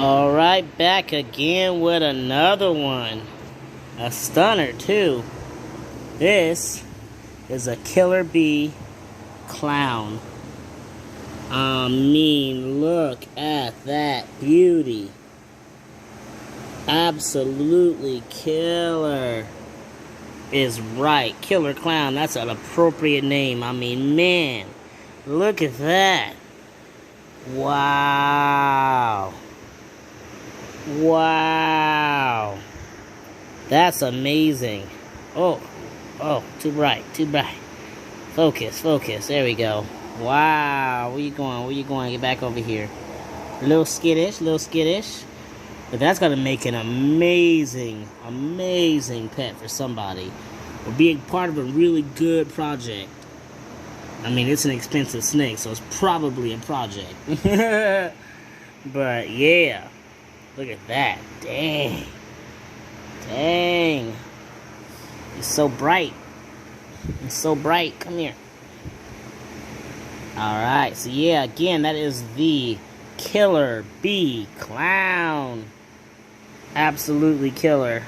Alright, back again with another one. A stunner, too. This is a killer bee clown. Look at that beauty. Absolutely killer is right. Killer clown, that's an appropriate name. Man, look at that. Wow. Wow. That's amazing. Oh, too bright. Focus. There we go. Wow. Where you going? Get back over here. A little skittish. But that's going to make an amazing pet for somebody. Or being part of a really good project. It's an expensive snake, so it's probably a project. But, yeah. Look at that. Dang. It's so bright. Come here. Alright, so yeah, again, that is the killer bee clown. Absolutely killer.